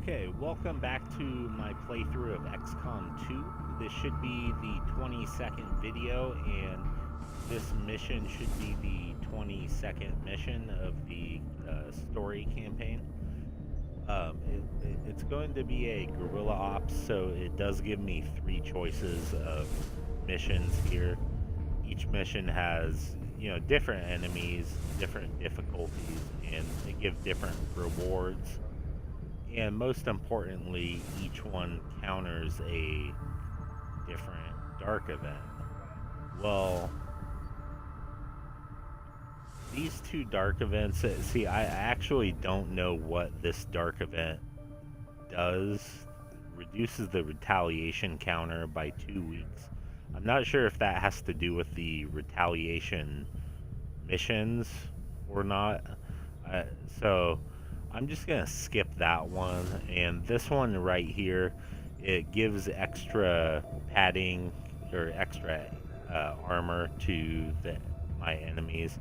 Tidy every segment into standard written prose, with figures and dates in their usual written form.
Okay, welcome back to my playthrough of XCOM 2. This should be the 22nd video, and this mission should be the 22nd mission of the story campaign. It's going to be a guerrilla ops, so it does give me 3 choices of missions here. Each mission has, different enemies, different difficulties, and they give different rewards. And most importantly, each one counters a different dark event. Well, these 2 dark events, see, I actually don't know what this dark event does. Reduces the retaliation counter by 2 weeks. I'm not sure if that has to do with the retaliation missions or not. So I'm just gonna skip that one, and this one right here, it gives extra padding or extra armor to my enemies.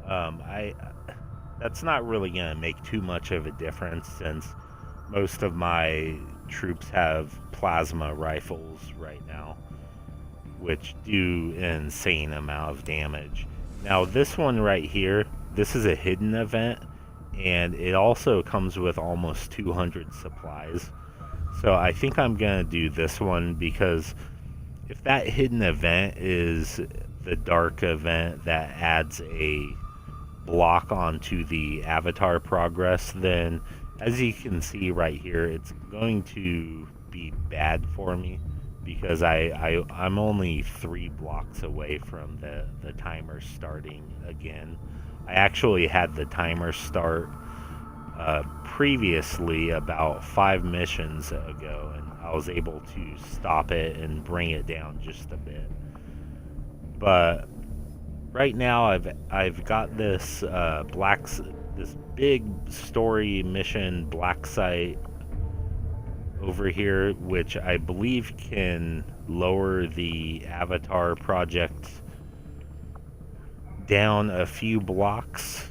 That's not really gonna make too much of a difference since most of my troops have plasma rifles right now, which do an insane amount of damage. Now this one right here, this is a hidden event, and it also comes with almost 200 supplies. So I think I'm gonna do this one, because if that hidden event is the dark event that adds a block onto the avatar progress, then as you can see right here, it's going to be bad for me, because I'm only 3 blocks away from the timer starting again. I actually had the timer start previously about 5 missions ago, and I was able to stop it and bring it down just a bit. But right now I've got this this big story mission black site over here, which I believe can lower the avatar project down a few blocks.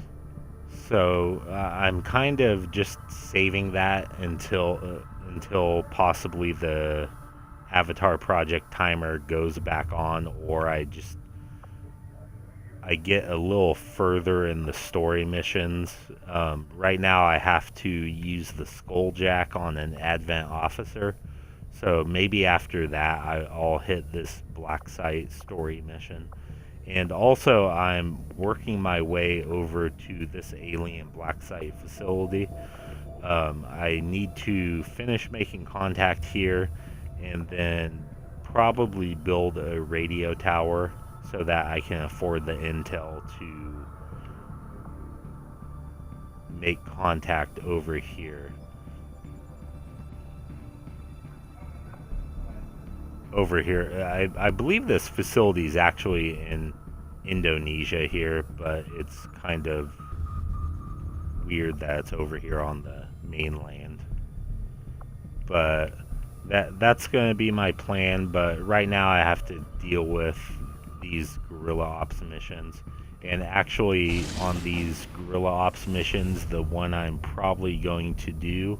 So I'm kind of just saving that until possibly the avatar project timer goes back on, or I get a little further in the story missions. Right now I have to use the skulljack on an advent officer, so maybe after that I'll hit this black site story mission. And also I'm working my way over to this alien black site facility. I need to finish making contact here, and then probably build a radio tower so that I can afford the intel to make contact over here. I believe this facility is actually in Indonesia here, but it's kind of weird that it's over here on the mainland. But that's going to be my plan, but right now I have to deal with these guerrilla ops missions. And actually on these guerrilla ops missions, the one I'm probably going to do,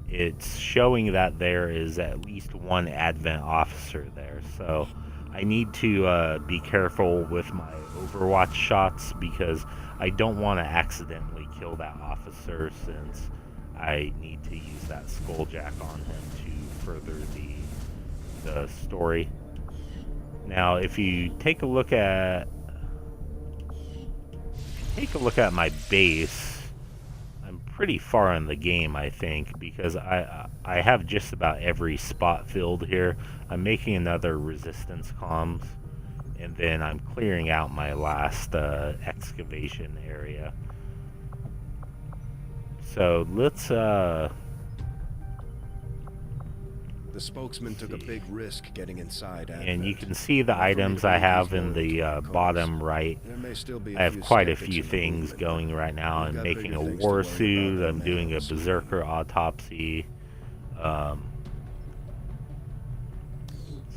it's showing that there is at least 1 advent officer there. So I need to be careful with my overwatch shots, because I don't want to accidentally kill that officer, since I need to use that skulljack on him to further the story. Now, if you take a look at my base, I'm pretty far in the game, I think, because I have just about every spot filled here. I'm making another resistance comms, and then I'm clearing out my last excavation area. So let's The spokesman took a big risk getting inside Advent. And you can see the items I have in the bottom right. I have quite a few things going right now. I'm making a war suit. I'm doing a berserker autopsy.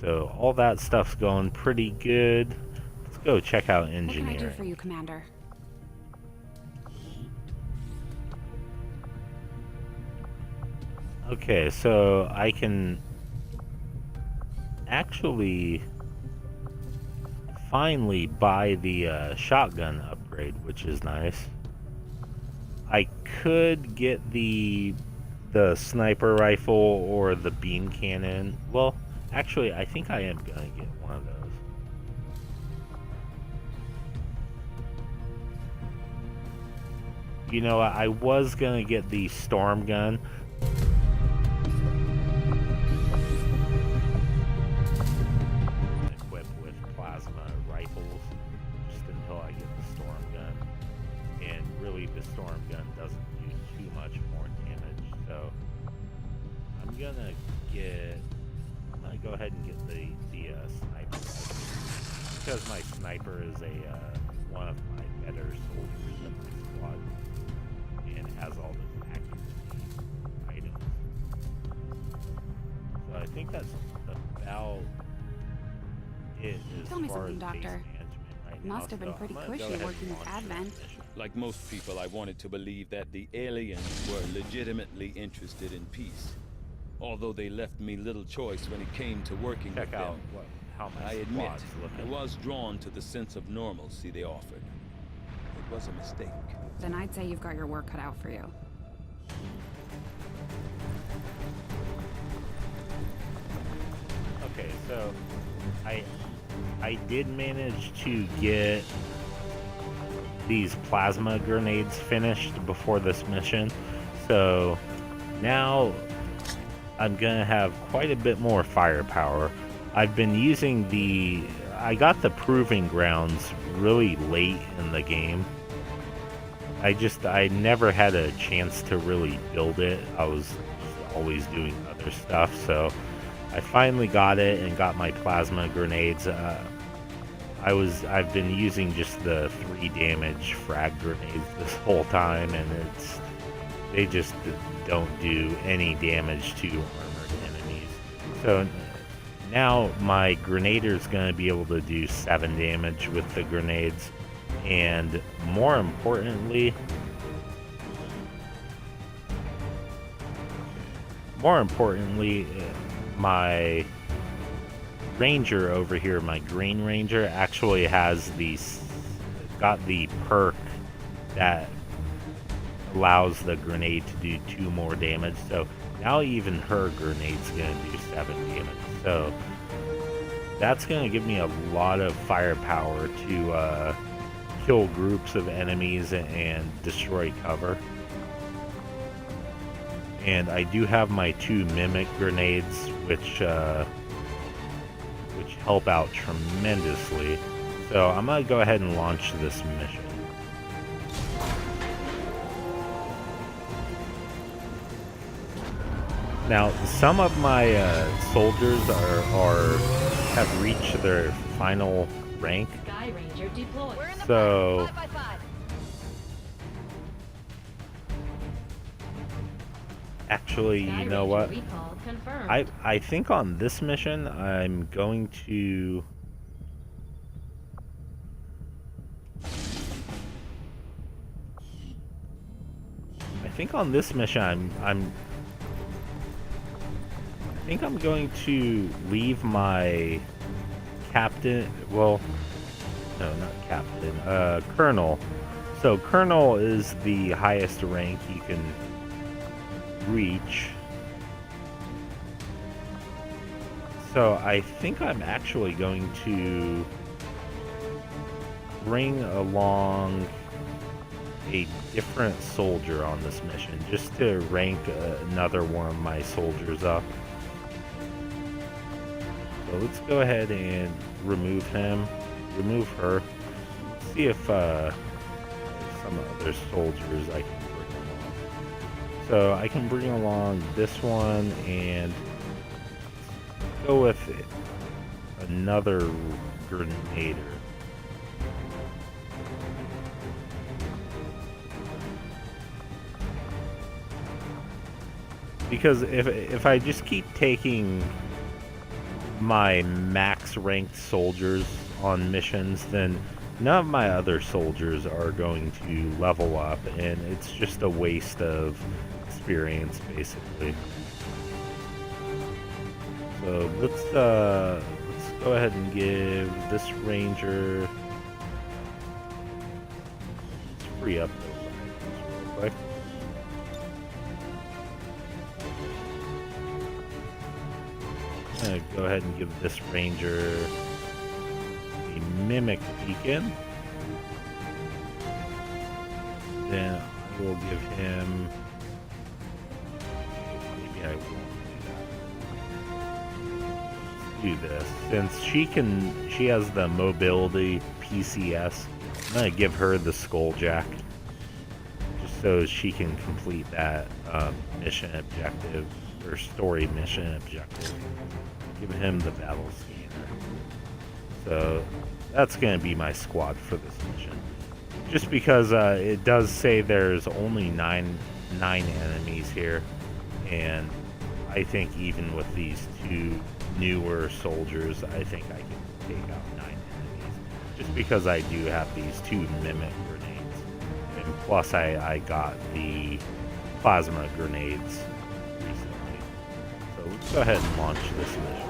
So all that stuff's going pretty good. Let's go check out engineering. What can I do for you, Commander? Okay, so I can actually finally buy the shotgun upgrade, which is nice. I could get the sniper rifle or the beam cannon. Well, actually, I think I am gonna get one of those. You know, I was gonna get the storm gun. Equipped with plasma rifles just until I get the storm gun. And really, the storm gun doesn't do too much more damage, so I'm gonna go ahead and get the sniper rifle because my sniper is one of my better soldiers in my squad and has all the accuracy items. So I think that's about it as Tell me far something, as base Doctor. management right Must now. have been So pretty I'm gonna go cushy ahead working and with launch this Advent. mission. Like most people, I wanted to believe that the aliens were legitimately interested in peace. Although they left me little choice when it came to working Check with out them. how my I admit, squad's I looking. was drawn to the sense of normalcy they offered. It was a mistake. Then I'd say you've got your work cut out for you. Okay, so I did manage to get these plasma grenades finished before this mission. So now I'm gonna have quite a bit more firepower. I've been using I got the proving grounds really late in the game. I never had a chance to really build it. I was just always doing other stuff, so I finally got it and got my plasma grenades. I've been using just the 3 damage frag grenades this whole time, and they just don't do any damage to armored enemies. So now my grenader's going to be able to do 7 damage with the grenades, and more importantly, my ranger over here, my green ranger, actually has got the perk that allows the grenade to do 2 more damage. So now even her grenade's gonna do 7 damage. So that's gonna give me a lot of firepower to kill groups of enemies and destroy cover. And I do have my 2 mimic grenades, which help out tremendously. So I'm gonna go ahead and launch this mission. Now, some of my soldiers have reached their final rank. Sky Ranger deployed. So actually, you know what? Recall confirmed. I think on this mission I'm going to I'm going to leave my captain, well, no, not captain, colonel. So colonel is the highest rank you can reach. So I think I'm actually going to bring along a different soldier on this mission, just to rank another one of my soldiers up. So let's go ahead and remove him, remove her. Let's see if some other soldiers I can bring along. So I can bring along this one and go with another grenader. Because if I just keep taking my max ranked soldiers on missions, then none of my other soldiers are going to level up, and it's just a waste of experience, basically. So let's go ahead and give this ranger. Let's free up those items real quick. I'm gonna go ahead and give this ranger a mimic beacon. Then I will give him. Maybe I won't do this. Since she has the mobility PCS, I'm gonna give her the Skulljack, just so she can complete that mission objective or story mission objective. Give him the battle scanner. So that's gonna be my squad for this mission. Just because it does say there's only nine enemies here, and I think even with these two newer soldiers, I think I can take out 9 enemies. Just because I do have these 2 mimic grenades, and plus I got the plasma grenades recently. So let's go ahead and launch this mission.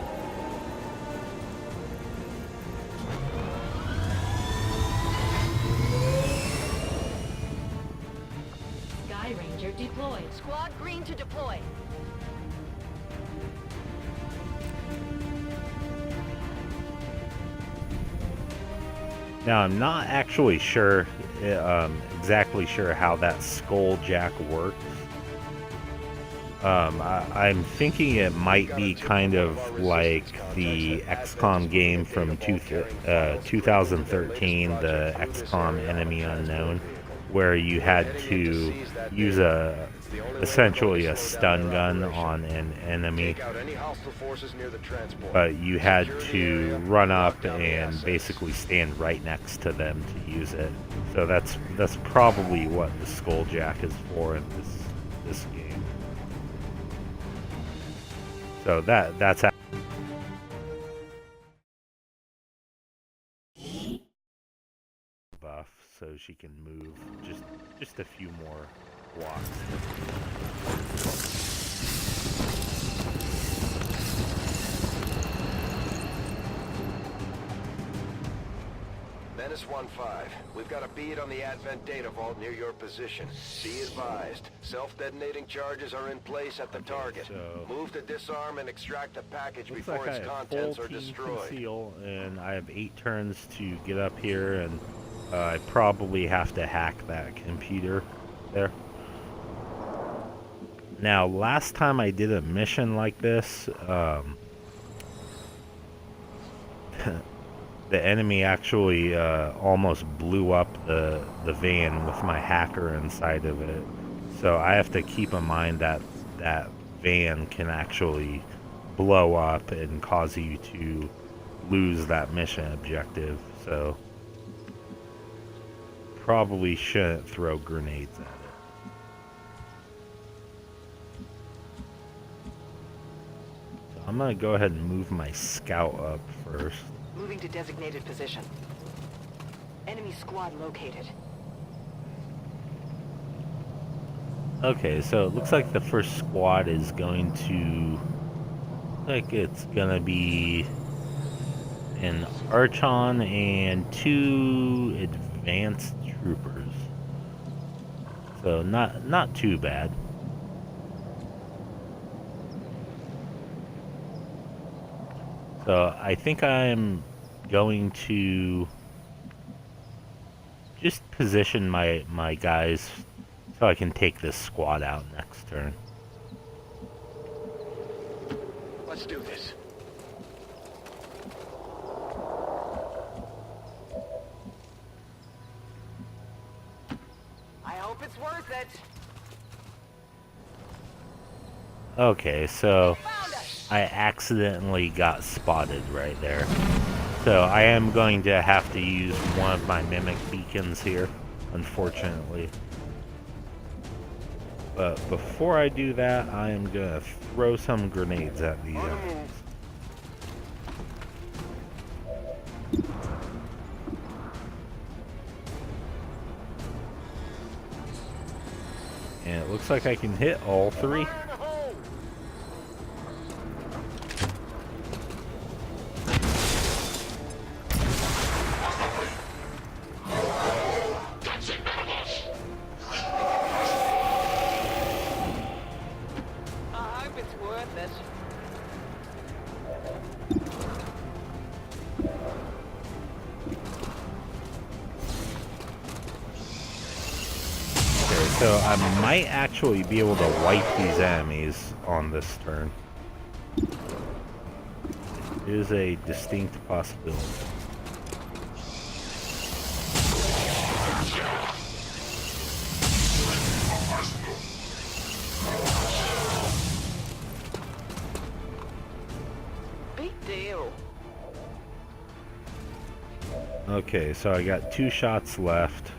Sky Ranger deployed. Squad green to deploy. Now, I'm not actually sure, exactly sure how that Skulljack works. I'm thinking it might be kind of like the XCOM game from 2013, the XCOM Enemy Unknown, where you had to use essentially a stun gun on an enemy, but you had to run up and basically stand right next to them to use it. So that's probably what the Skulljack is for in this game. So that's buff, so she can move just a few more blocks. Menace 1-5. We've got a bead on the Advent data vault near your position. Be advised. Self-detonating charges are in place at the target. So move to disarm and extract the package looks before like its I have contents full are team destroyed. conceal, and I have 8 turns to get up here, and I probably have to hack that computer there. Now, last time I did a mission like this, the enemy actually almost blew up the van with my hacker inside of it. So I have to keep in mind that that van can actually blow up and cause you to lose that mission objective. So probably shouldn't throw grenades at it. So I'm gonna go ahead and move my scout up first. Moving to designated position. Enemy squad located. Okay, so it looks like the first squad is going to... it's gonna be an Archon and 2 advanced troopers. So not too bad. So I think I'm going to just position my guys so I can take this squad out next turn. Let's do this. I hope it's worth it. Okay, so I accidentally got spotted right there. So I am going to have to use one of my mimic beacons here, unfortunately. But before I do that, I am going to throw some grenades at these enemies. And it looks like I can hit all three. So I might actually be able to wipe these enemies on this turn. It is a distinct possibility. Big deal. Okay, so I got 2 shots left.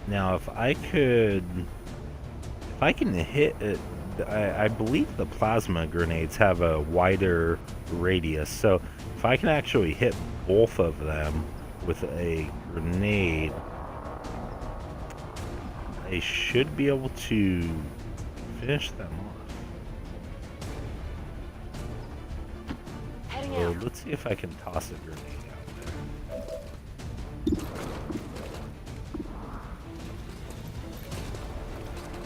Now, if I can hit it, I believe the plasma grenades have a wider radius. So if I can actually hit both of them with a grenade, I should be able to finish them off. Heading So out. let's see if I can toss a grenade out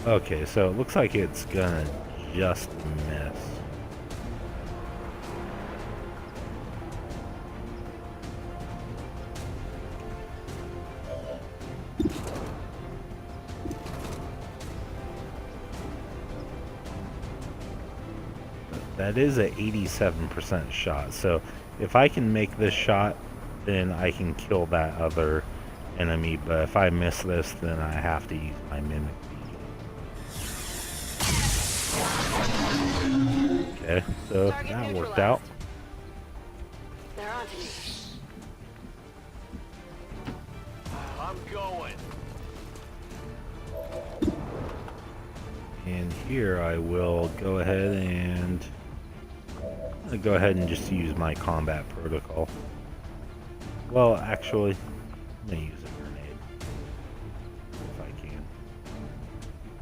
there. Okay, so it looks like it's gonna just miss. That is a 87% shot, so if I can make this shot, then I can kill that other enemy, but if I miss this, then I have to use my mimic. Okay, so that worked out. They're on to me. I'm going. And here I will go ahead and just use my combat protocol. Well, actually, I'm gonna use a grenade if I can.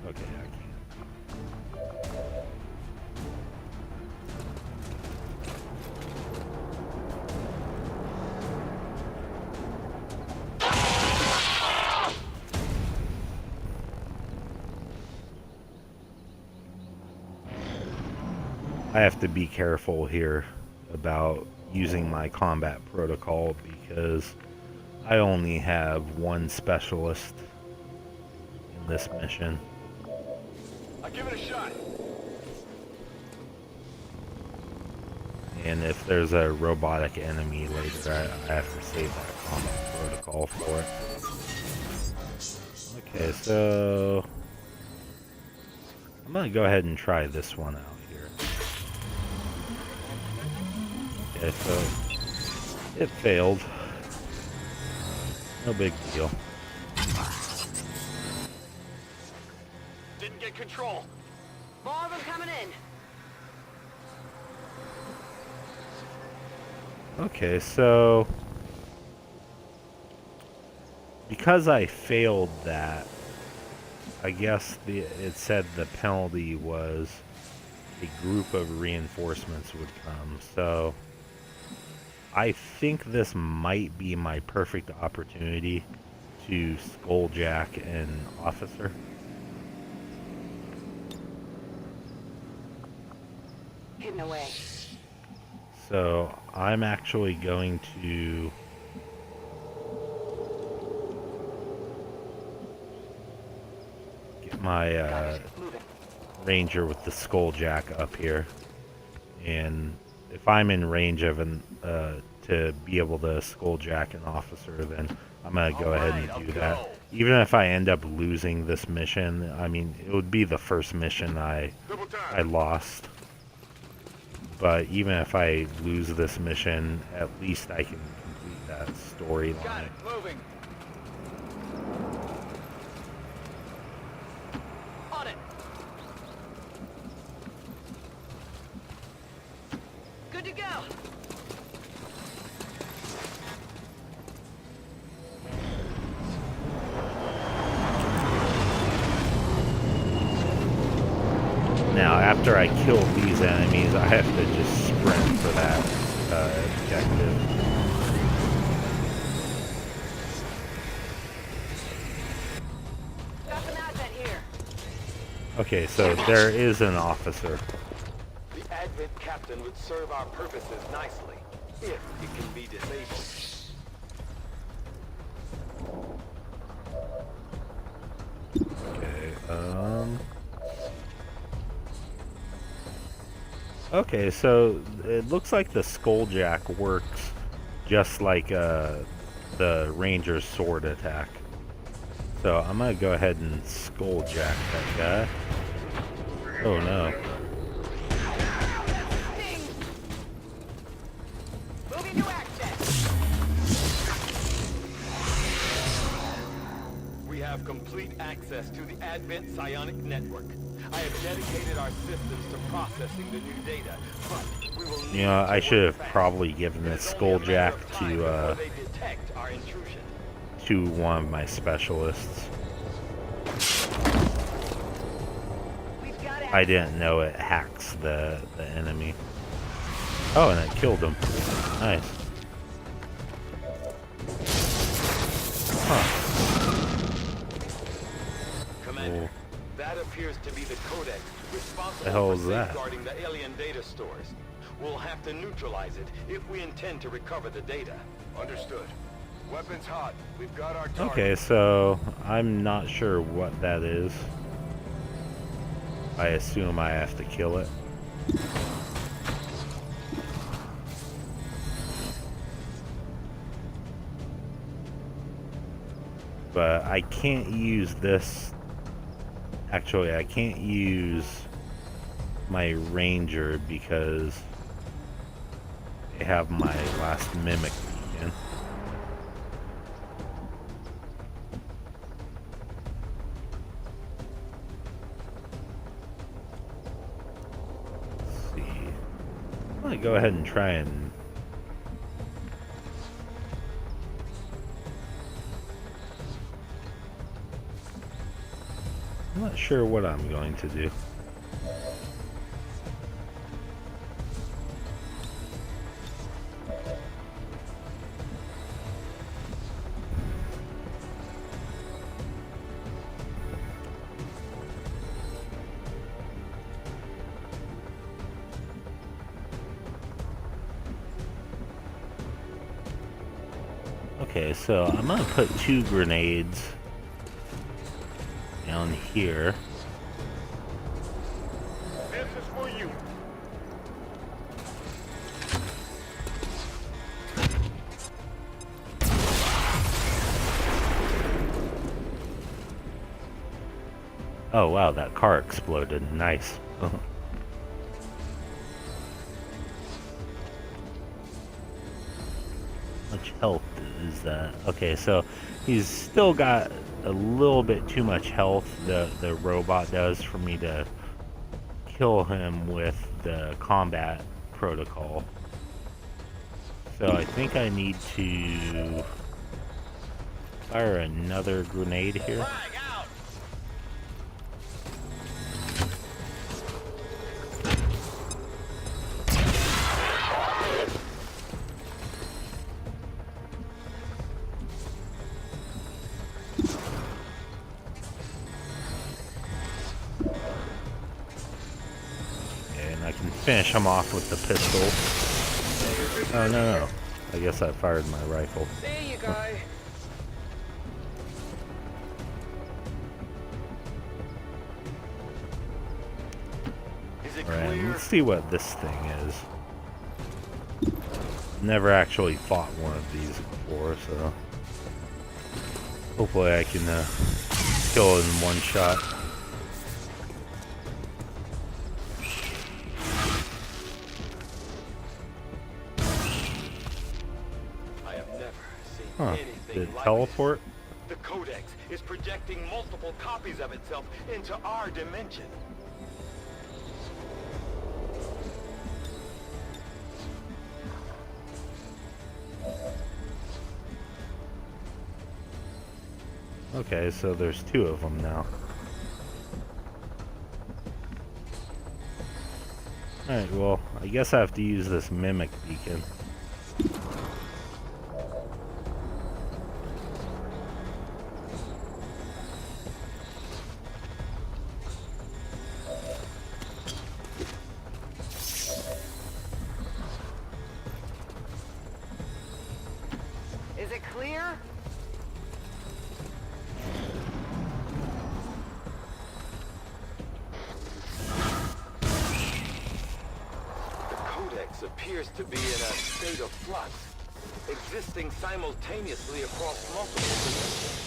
Okay, I can. I have to be careful here about using my combat protocol because I only have one specialist in this mission. I'll give it a shot. And if there's a robotic enemy later, I have to save that combat protocol for it. Okay, so I'm gonna go ahead and try this one out here. Okay, so it failed. No big deal. Didn't get control. More of them coming in. Okay, so because I failed that, I guess it said the penalty was a group of reinforcements would come. So I think this might be my perfect opportunity to skulljack an officer. Hidden away. So I'm actually going to get my ranger with the skulljack up here, and if I'm in range of to be able to skulljack an officer, then I'm gonna go ahead and do that. Even if I end up losing this mission, I mean, it would be the first mission I lost. But even if I lose this mission, at least I can complete that storyline. Got it. Moving. On it. Good to go. Now, after I kill these enemies, I have to just sprint for that objective. Got an advent here. Okay, so there is an officer. The Advent captain would serve our purposes nicely, if it can be disabled. Okay, so it looks like the Skulljack works just like the Ranger's sword attack. So I'm gonna go ahead and Skulljack that guy. Oh no. Moving to access. We have complete access to the Advent psionic network. I have dedicated our systems to processing the new data, but we will need I to should work have fast. probably given It this is only a matter Skulljack of time before to they detect our intrusion. one of my specialists. We've got I didn't know it hacks the enemy. Oh, and it killed him. Nice. Huh. Commander, that appears to be the codex responsible The hell for is that? safeguarding the alien data stores. We'll have to neutralize it if we intend to recover the data. Understood. Weapons hot. We've got our target. Okay, so I'm not sure what that is. I assume I have to kill it. But I can't use this. Actually, I can't use my Ranger because they have my last Mimic beacon. Let's see. I'm gonna go ahead and try and I'm not sure what I'm going to do. Okay, so I'm gonna put 2 grenades down here. This is for you. Oh wow, that car exploded. Nice. Much health is that? Okay, so he's still got a little bit too much health, the robot does, for me to kill him with the combat protocol. So I think I need to fire another grenade here. Finish him off with the pistol. Oh no, I guess I fired my rifle. There you go. Alright, let's see what this thing is. Never actually fought one of these before, so hopefully I can kill it in one shot. Huh, did it teleport? The Codex is projecting multiple copies of itself into our dimension. Okay, so there's 2 of them now. Alright, well, I guess I have to use this mimic beacon. Is it clear? The Codex appears to be in a state of flux, existing simultaneously across multiple dimensions.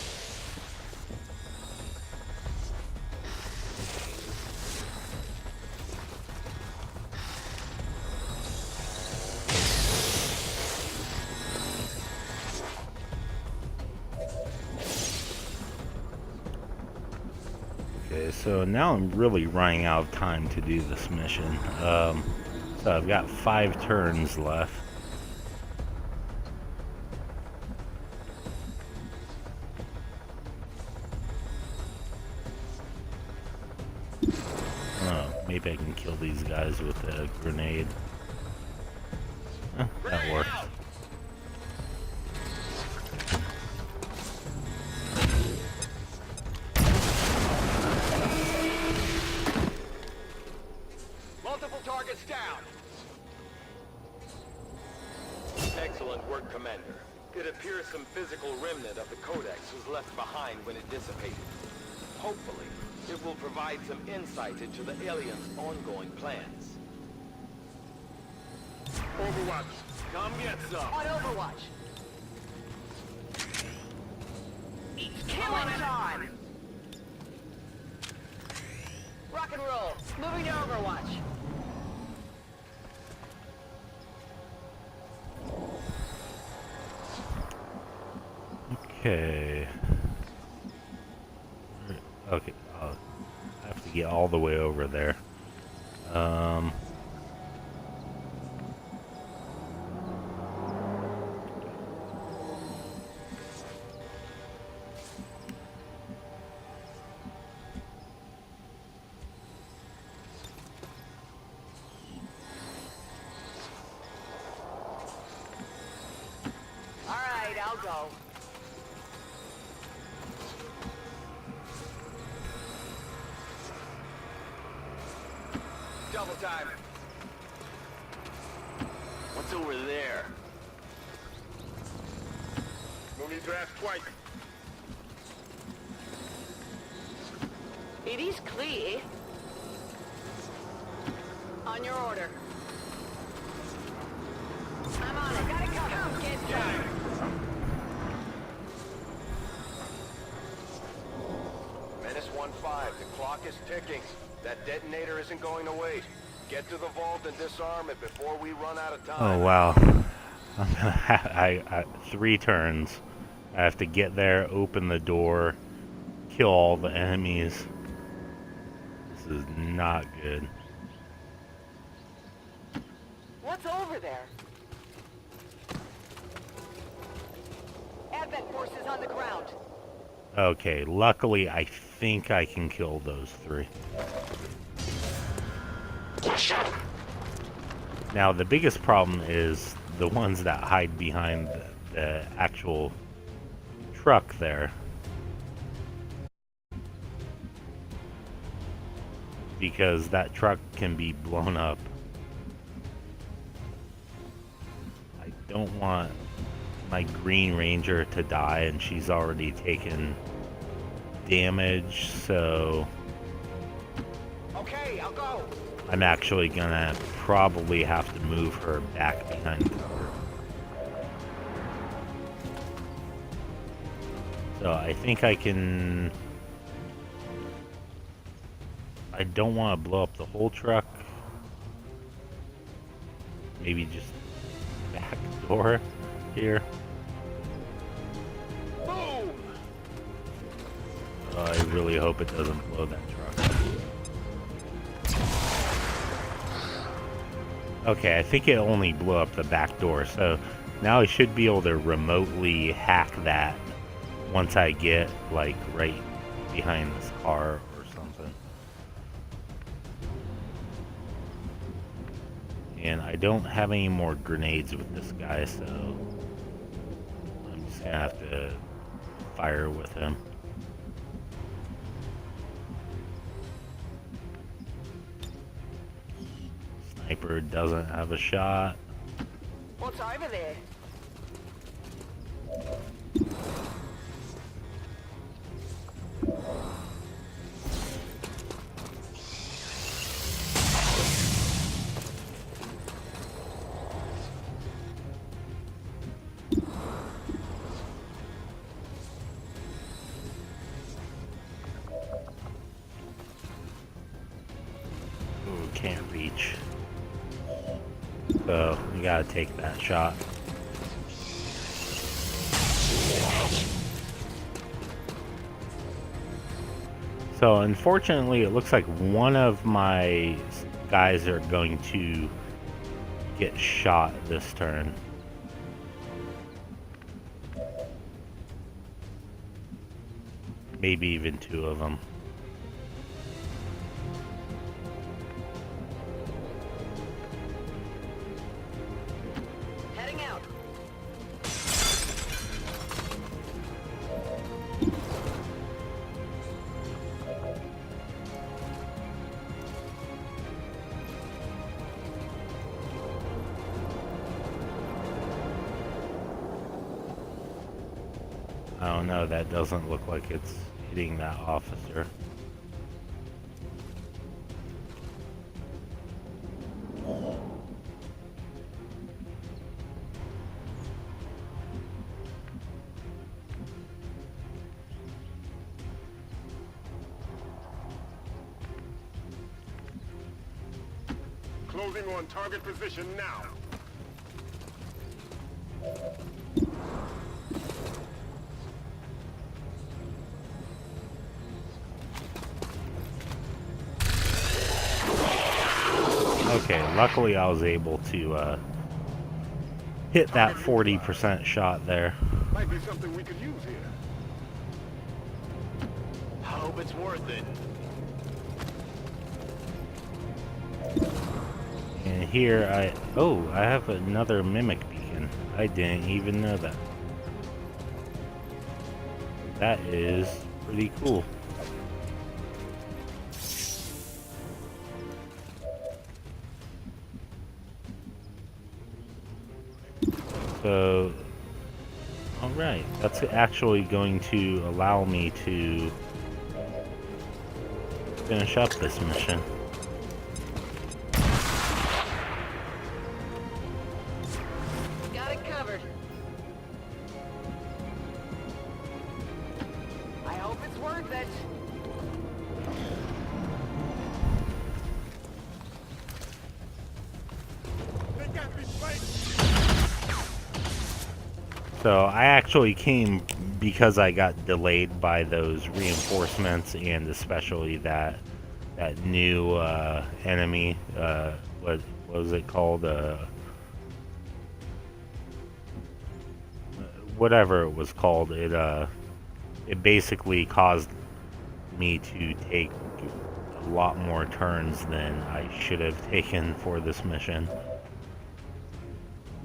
Okay, so now I'm really running out of time to do this mission. So I've got 5 turns left. Oh, maybe I can kill these guys with a grenade. That worked. Multiple targets down. Excellent work, Commander. It appears some physical remnant of the Codex was left behind when it dissipated. Hopefully, it will provide some insight into the aliens' ongoing plans. Overwatch, come get some. On Overwatch. It's killing time. Rock and roll. Moving to Overwatch. Okay. Okay, I have to get all the way over there. All right, I'll go. Double time. What's over there? Moving draft twice. It is clear. On your order. I'm on it. Gotta come. Get done. Menace 1-5, the clock is ticking. That detonator isn't going to wait. Get to the vault and disarm it before we run out of time. Oh wow. I'm gonna I 3 turns. I have to get there, open the door, kill all the enemies. This is not good. What's over there? Advent forces on the ground. Okay, luckily I think I can kill those 3. Now the biggest problem is the ones that hide behind the actual truck there. Because that truck can be blown up. I don't want my Green Ranger to die, and she's already taken damage, so Okay, I'll go. I'm actually gonna probably have to move her back behind cover. So I think I can... I don't want to blow up the whole truck. Maybe just back door here. Boom! I really hope it doesn't blow that truck. Okay, I think it only blew up the back door, so now I should be able to remotely hack that once I get like right behind this car or something. And I don't have any more grenades with this guy, so I'm just gonna have to fire with him. Sniper doesn't have a shot. What's over there? Ooh, can't reach. So we gotta take that shot. So unfortunately, it looks like one of my guys are going to get shot this turn. Maybe even two of them. Heading out. I don't know, that doesn't look like it's hitting that officer. Closing on target position now. Okay, luckily I was able to hit that 40% shot there. Might be something we could use here. Hope it's worth it. And here I have another mimic beacon. I didn't even know that. That is pretty cool. So, alright, that's actually going to allow me to finish up this mission. Got it covered. I hope it's worth it. They got me spiked. So I actually came because I got delayed by those reinforcements and especially that new enemy. What was it called? Whatever it was called. It basically caused me to take a lot more turns than I should have taken for this mission.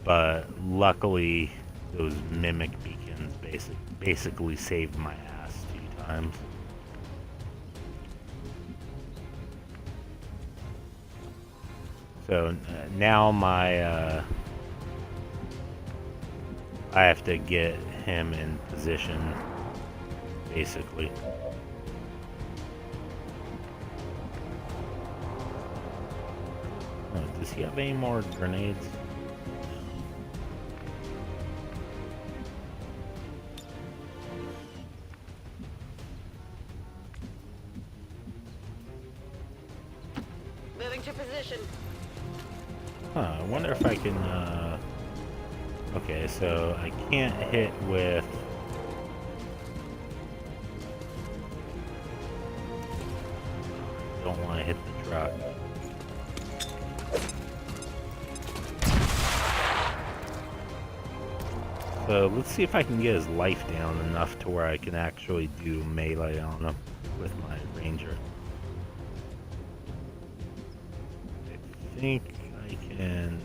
But luckily, those mimic beacons basically saved my ass 2 times. So now I have to get him in position, basically. Oh, does he have any more grenades? Moving to position. Huh, I wonder if I can, okay, so I can't hit with... Don't want to hit the truck. So let's see if I can get his life down enough to where I can actually do melee on him with my ranger. I think I can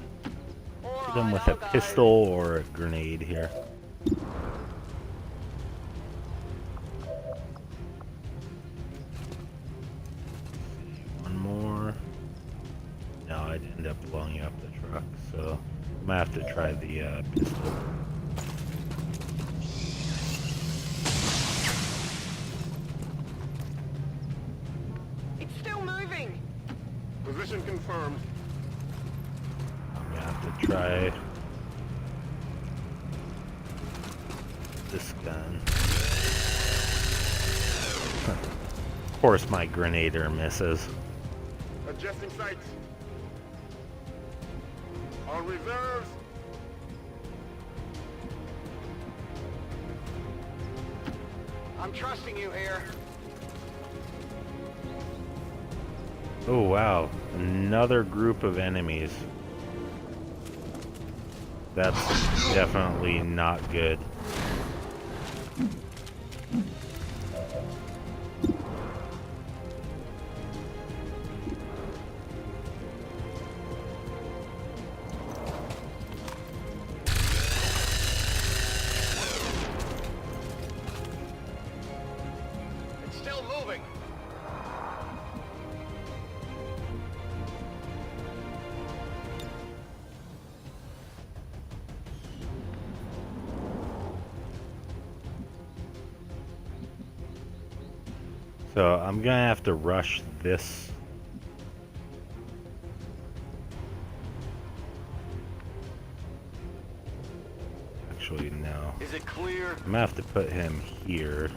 hit him with a pistol or a grenade here. One more. No, I'd end up blowing up the truck, so I'm gonna have to try the pistol. It's still moving. Position confirmed. I'm gonna have to try this gun. Of course, my grenader misses. Adjusting sights. On reserves. I'm trusting you here. Oh wow, another group of enemies. That's definitely not good. It's still moving. So I'm gonna have to rush this. Actually, no. Is it clear? I'm gonna have to put him here.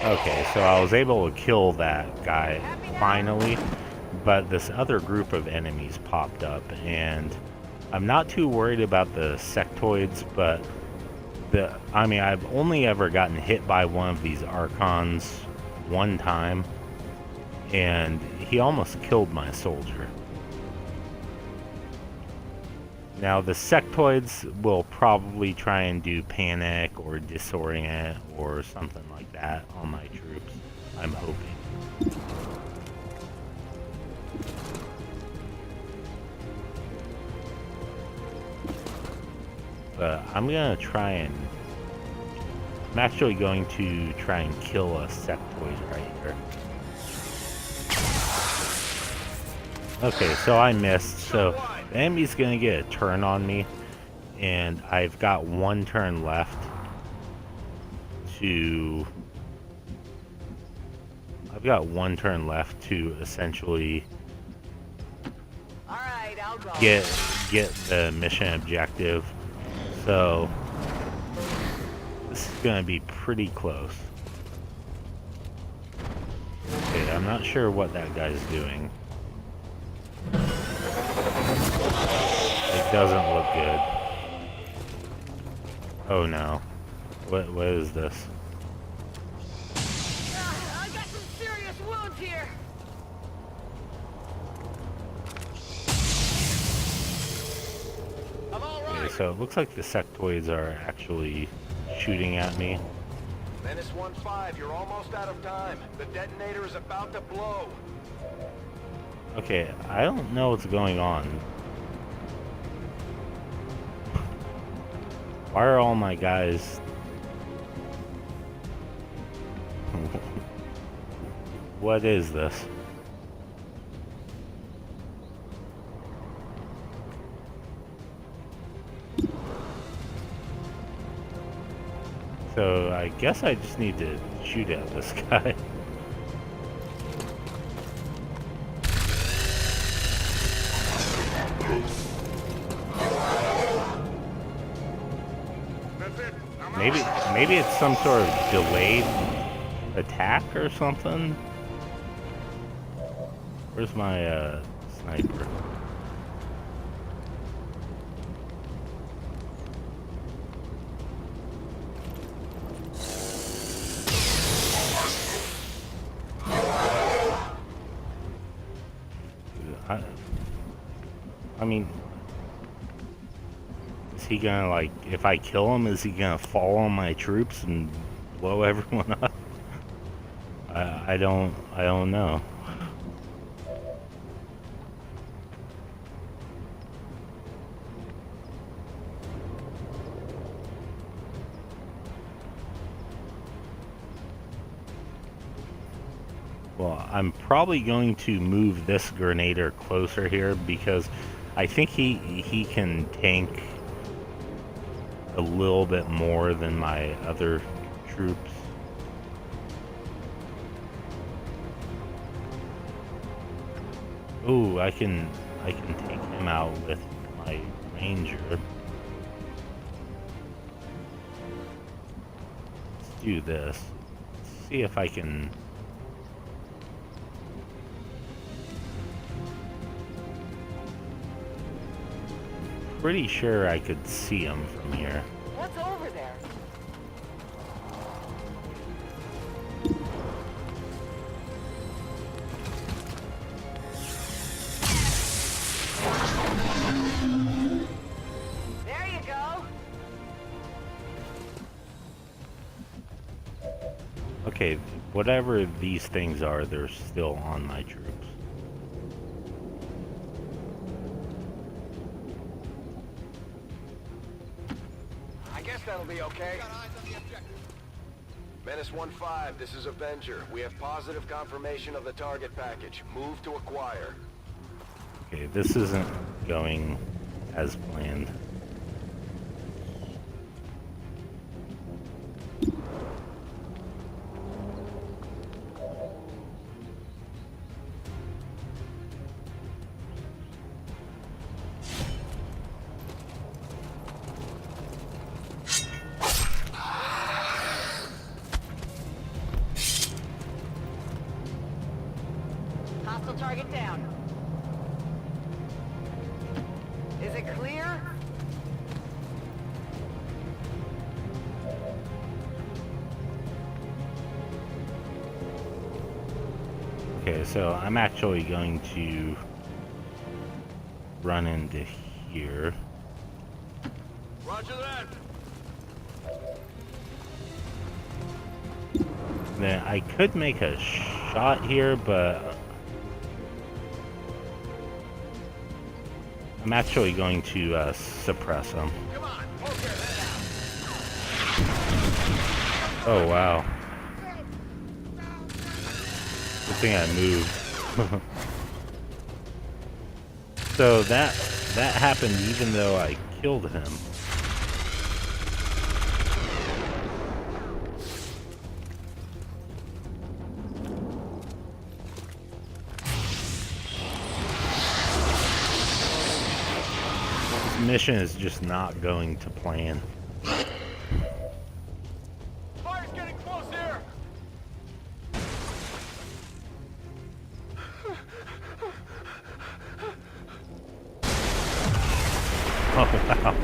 Okay, so I was able to kill that guy finally, but this other group of enemies popped up, and I'm not too worried about the sectoids, but I've only ever gotten hit by one of these archons one time, and he almost killed my soldier. Now the sectoids will probably try and do panic or disorient or something like that on my troops, I'm hoping. But I'm actually going to try and kill a sectoid right here. Okay, so I missed, so the enemy's gonna get a turn on me, and I've got one turn left to essentially All right, I'll go. get the mission objective. So this is gonna be pretty close. Okay, I'm not sure what that guy's doing. It doesn't look good. Oh no. What is this? I got some serious wounds here. I'm all Okay, right. so it looks like the sectoids are actually shooting at me. Menace 1-5, you're almost out of time. The detonator is about to blow. Okay, I don't know what's going on. Why are all my guys... What is this? So I guess I just need to shoot at this guy. That's it. I'm out. Maybe it's some sort of delayed attack or something. Where's my sniper? I mean, is he gonna, like, if I kill him, is he gonna fall on my troops and blow everyone up? I don't know. Well, I'm probably going to move this Grenader closer here because I think he can tank a little bit more than my other troops. Ooh, I can take him out with my ranger. Let's do this. Let's see if I can. Pretty sure I could see him from here. What's over there? There you go. Okay, whatever these things are, they're still on my troops. That'll be okay. Menace 1-5, this is Avenger. We have positive confirmation of the target package. Move to acquire. Okay, this isn't going as planned. Hostile target down. Is it clear? Okay, so I'm actually going to run into here. Roger that. Then I could make a shot here, but I'm actually going to suppress him. Come on, poke your head out. Oh wow. Good thing I moved. So that happened even though I killed him. This mission is just not going to plan. Fire's getting close here. Oh wow.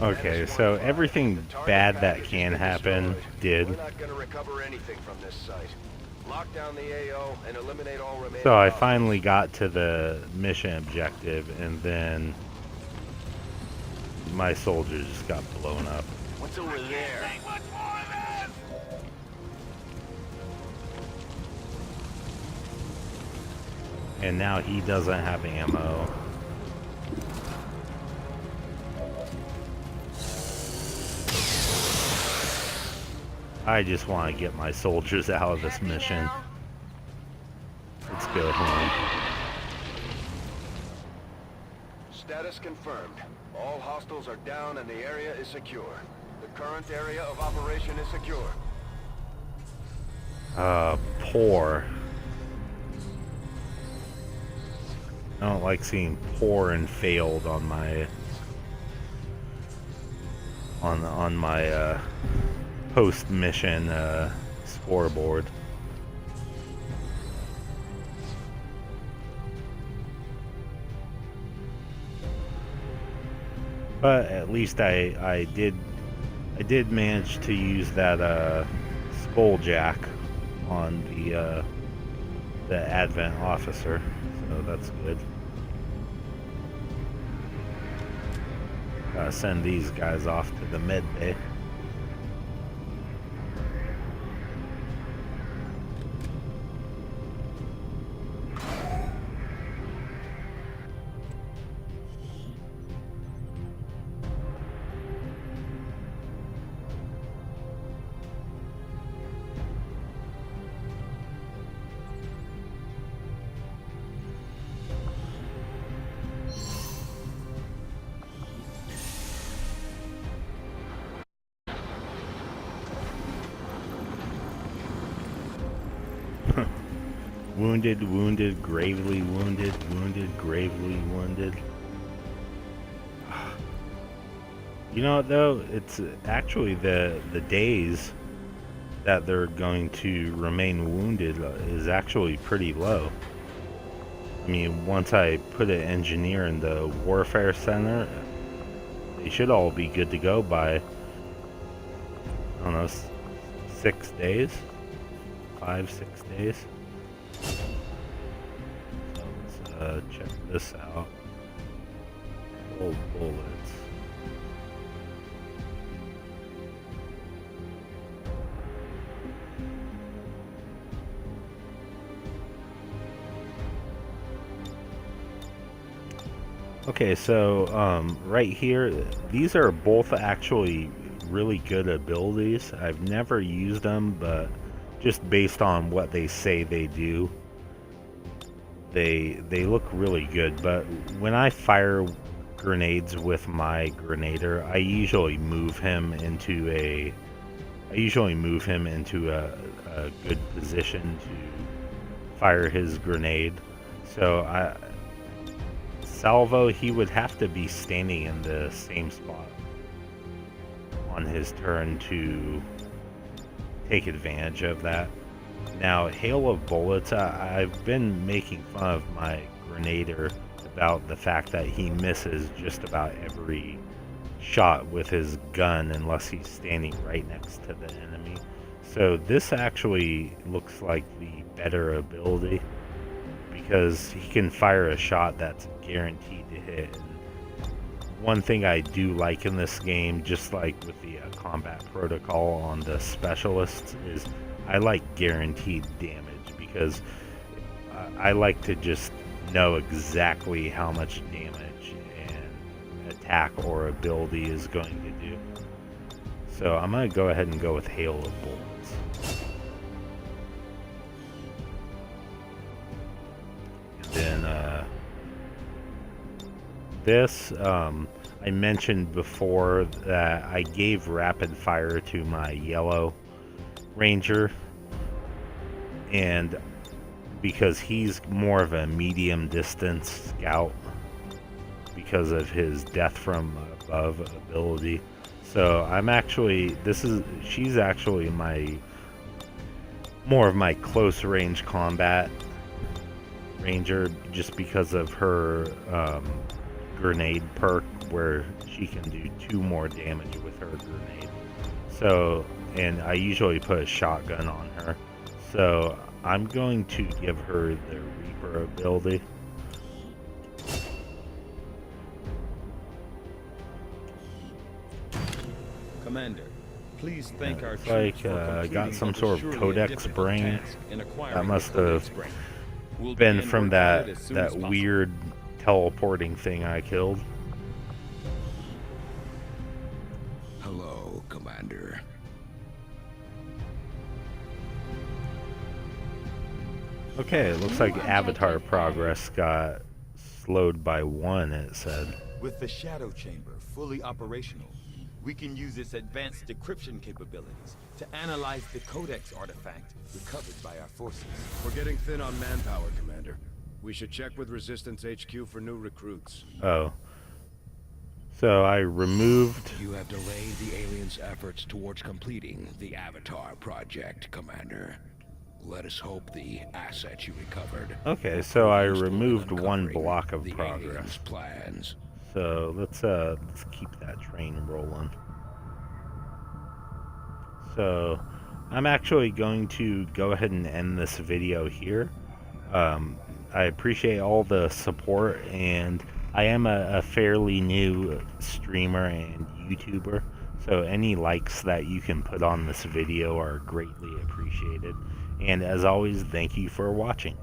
Okay, so everything bad that can happen did. We're not gonna recover anything from this site. Lock down the AO and eliminate all remaining. So I finally got to the mission objective, and then my soldiers just got blown up. What's over there? And now he doesn't have ammo. I just want to get my soldiers out of this mission. Let's go home. Status confirmed. All hostiles are down and the area is secure. The current area of operation is secure. Poor. I don't like seeing poor and failed on my post-mission scoreboard. But at least I did manage to use that skull jack on the Advent officer, so that's good. Send these guys off to the med bay. Wounded, wounded, gravely wounded, wounded, gravely wounded. You know what, though? It's actually the days that they're going to remain wounded is actually pretty low. I mean, once I put an engineer in the warfare center, they should all be good to go by, I don't know, 6 days? 5, 6 days? So let's check this out. Old bullets. Okay, so right here, these are both actually really good abilities. I've never used them, but just based on what they say they do, they look really good. But when I fire grenades with my grenader, I usually move him into a good position to fire his grenade. So Salvo, he would have to be standing in the same spot on his turn to take advantage of that. Now, hail of bullets, I've been making fun of my grenader about the fact that he misses just about every shot with his gun unless he's standing right next to the enemy. So this actually looks like the better ability, because he can fire a shot that's guaranteed to hit. And one thing I do like in this game, just like with the combat protocol on the specialists, is I like guaranteed damage, because I like to just know exactly how much damage an attack or ability is going to do. So I'm going to go ahead and go with hail of bullets. Then this, I mentioned before that I gave rapid fire to my yellow ranger, and because he's more of a medium distance scout because of his death from above ability. So I'm actually, she's actually more of my close range combat ranger, just because of her grenade perk, where she can do 2 more damage with her grenade. So, and I usually put a shotgun on her, so I'm going to give her the Reaper ability. Commander, please thank our Like, troops for got some completing sort of what was surely a codex difficult brain. task in acquiring That must the codex have brain. We'll been begin from work on it that as soon as possible. weird teleporting thing I killed. Hello, Commander. Okay, it looks like avatar progress got slowed by 1, it said. With the Shadow Chamber fully operational, we can use its advanced decryption capabilities to analyze the Codex artifact recovered by our forces. We're getting thin on manpower, Commander. We should check with Resistance HQ for new recruits. Oh. So I removed... You have delayed the aliens' efforts towards completing the Avatar project, Commander. Let us hope the assets you recovered... Okay, so I useful in removed 1 uncovering block of the progress. aliens' plans. So let's keep that train rolling. So I'm actually going to go ahead and end this video here. I appreciate all the support, and I am a fairly new streamer and YouTuber, so any likes that you can put on this video are greatly appreciated. And as always, thank you for watching.